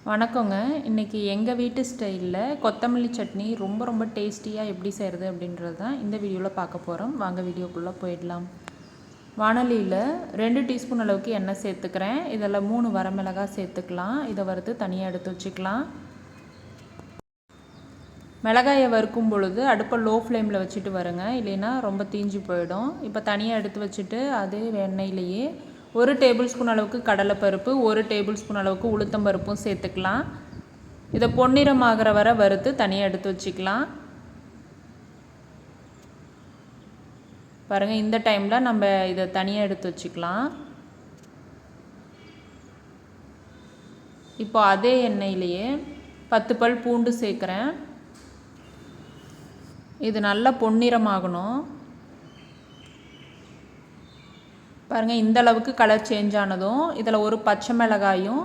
வணக்கங்க. இன்றைக்கி எங்கள் வீட்டு ஸ்டைலில் கொத்தமல்லி சட்னி ரொம்ப டேஸ்டியாக எப்படி செய்கிறது அப்படின்றது தான் இந்த வீடியோவில் பார்க்க போகிறோம். வாங்க வீடியோக்குள்ளே போயிடலாம். வானலியில் 2 டீஸ்பூன் அளவுக்கு எண்ணெய் சேர்த்துக்கிறேன். இதில் 3 வரமிளகாய் சேர்த்துக்கலாம். இதை வறுத்து தனியாக எடுத்து வச்சுக்கலாம். மிளகாயை வறுக்கும் பொழுது அடுப்பை லோ ஃப்ளேமில் வச்சுட்டு வருங்க, இல்லைன்னா ரொம்ப தீஞ்சு போயிடும். இப்போ தனியாக எடுத்து வச்சுட்டு அதே எண்ணெயிலேயே 1 டேபிள் ஸ்பூன் அளவுக்கு கடலைப்பருப்பு, 1 டேபிள் ஸ்பூன் அளவுக்கு உளுத்தம்பருப்பும் சேர்த்துக்கலாம். இதை பொன்னிறமாகிற வரை வறுத்து தனியாக எடுத்து வச்சுக்கலாம். பாருங்கள், இந்த டைமில் நம்ம இதை தனியாக எடுத்து வச்சுக்கலாம். இப்போ அதே எண்ணெயிலேயே 10 பல் பூண்டு சேர்க்குறேன். இது நல்லா பொன்னிறமாகணும். பாருங்கள், இந்த அளவுக்கு கலர் சேஞ்ச் ஆனதும் இதில் ஒரு பச்சை மிளகாயும்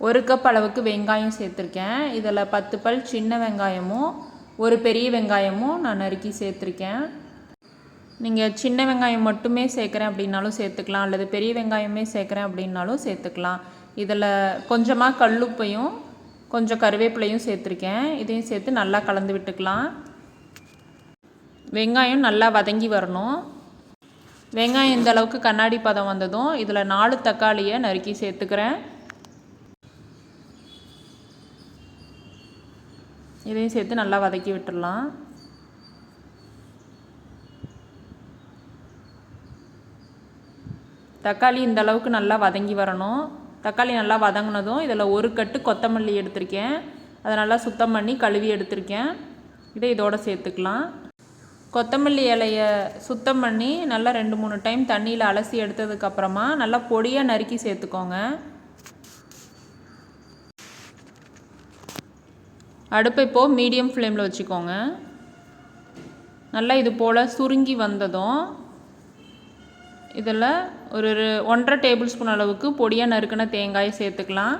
1 கப் அளவுக்கு வெங்காயம் சேர்த்துருக்கேன். இதில் 10 பல் சின்ன வெங்காயமும் ஒரு பெரிய வெங்காயமும் நான் நறுக்கி சேர்த்துருக்கேன். நீங்கள் சின்ன வெங்காயம் மட்டுமே சேர்க்குறேன் அப்படின்னாலும் சேர்த்துக்கலாம், அல்லது பெரிய வெங்காயமே சேர்க்குறேன் அப்படின்னாலும் சேர்த்துக்கலாம். இதில் கொஞ்சமாக கல்லுப்பையும் கொஞ்சம் கருவேப்பிலையும் சேர்த்துருக்கேன். இதையும் சேர்த்து நல்லா கலந்து விட்டுக்கலாம். வெங்காயம் நல்லா வதங்கி வரணும். வெங்காயம் இந்த அளவுக்கு கண்ணாடி பதம் வந்ததும் இதில் 4 தக்காளியை நறுக்கி சேர்த்துக்கிறேன். இதையும் சேர்த்து நல்லா வதக்கி விட்டுடலாம். தக்காளி இந்த அளவுக்கு நல்லா வதங்கி வரணும். தக்காளி நல்லா வதங்கினதும் இதில் 1 கட்டு கொத்தமல்லி எடுத்திருக்கேன். அதை நல்லா சுத்தம் பண்ணி கழுவி எடுத்திருக்கேன். இதை இதோடு சேர்த்துக்கலாம். கொத்தமல்லி இலையை சுத்தம் பண்ணி நல்லா 2-3 டைம் தண்ணியில் அலசி எடுத்ததுக்கப்புறமா நல்லா பொடியாக நறுக்கி சேர்த்துக்கோங்க. அடுப்பை இப்போது மீடியம் ஃப்ளேமில் வச்சுக்கோங்க. நல்லா இது போல் சுருங்கி வந்ததும் இதில் ஒரு 1.5 டேபிள் ஸ்பூன் அளவுக்கு பொடியாக நறுக்கின தேங்காயை சேர்த்துக்கலாம்.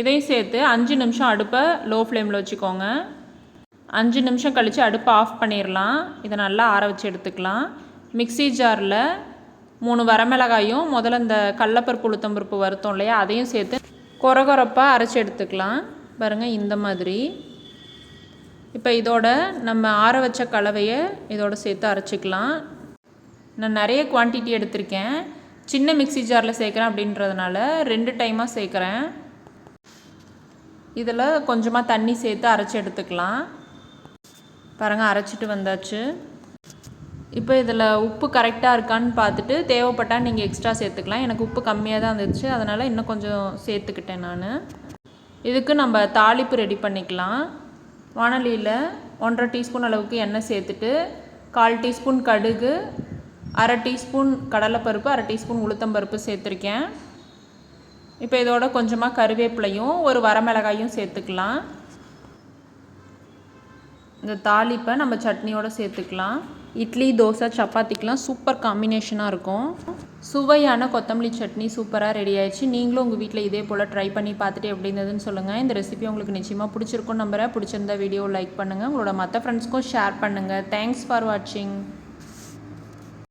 இதையும் சேர்த்து 5 நிமிஷம் அடுப்பை லோ ஃப்ளேமில் வச்சுக்கோங்க. 5 நிமிஷம் கழித்து அடுப்பை ஆஃப் பண்ணிடலாம். இதை நல்லா ஆற வச்சு எடுத்துக்கலாம். மிக்ஸி ஜாரில் 3 வரமிளகாயும் முதல்ல இந்த கடலப்பருப்பு உளுத்தம்பருப்பு வறுத்தோம் இல்லையா, அதையும் சேர்த்து கொரகொரப்பாக அரைச்சி எடுத்துக்கலாம். பாருங்கள், இந்த மாதிரி. இப்போ இதோட நம்ம ஆற வச்ச கலவையை இதோட சேர்த்து அரைச்சிக்கலாம். நான் நிறைய குவான்டிட்டி எடுத்திருக்கேன். சின்ன மிக்ஸி ஜாரில் சேர்க்குறேன் அப்படின்றதுனால 2 டைமாக சேர்க்குறேன். இதில் கொஞ்சமாக தண்ணி சேர்த்து அரைச்சி எடுத்துக்கலாம். பாருங்கள், அரைச்சிட்டு வந்தாச்சு. இப்போ இதில் உப்பு கரெக்டாக இருக்கான்னு பார்த்துட்டு தேவைப்பட்டால் நீங்கள் எக்ஸ்ட்ரா சேர்த்துக்கலாம். எனக்கு உப்பு கம்மியாக தான் இருந்துச்சு, அதனால் இன்னும் கொஞ்சம் சேர்த்துக்கிட்டேன் நான். இதுக்கு நம்ம தாளிப்பு ரெடி பண்ணிக்கலாம். வானலியில் 1.5 டீஸ்பூன் அளவுக்கு எண்ணெய் சேர்த்துட்டு 1/4 டீஸ்பூன் கடுகு, 1/2 டீஸ்பூன் கடலைப்பருப்பு, 1/2 டீஸ்பூன் உளுத்தம்பருப்பு சேர்த்துருக்கேன். இப்போ இதோட கொஞ்சமாக கருவேப்பிலையும் 1 வரமிளகாயும் சேர்த்துக்கலாம். இந்த தாளிப்பை நம்ம சட்னியோடு சேர்த்துக்கலாம். இட்லி, தோசை, சப்பாத்திக்கெலாம் சூப்பர் காம்பினேஷனாக இருக்கும். சுவையான கொத்தமல்லி சட்னி சூப்பராக ரெடி ஆயிடுச்சு. நீங்களும் உங்கள் வீட்டில் இதே போல் ட்ரை பண்ணி பார்த்துட்டு எப்படி இருந்ததுன்னு சொல்லுங்கள். இந்த ரெசிபி உங்களுக்கு நிச்சயமாக பிடிச்சிருக்கும் நம்புகிறேன். பிடிச்சிருந்தா வீடியோ லைக் பண்ணுங்கள். உங்களோட மற்ற ஃப்ரெண்ட்ஸ்க்கும் ஷேர் பண்ணுங்கள். தேங்க்ஸ் ஃபார் வாட்சிங்.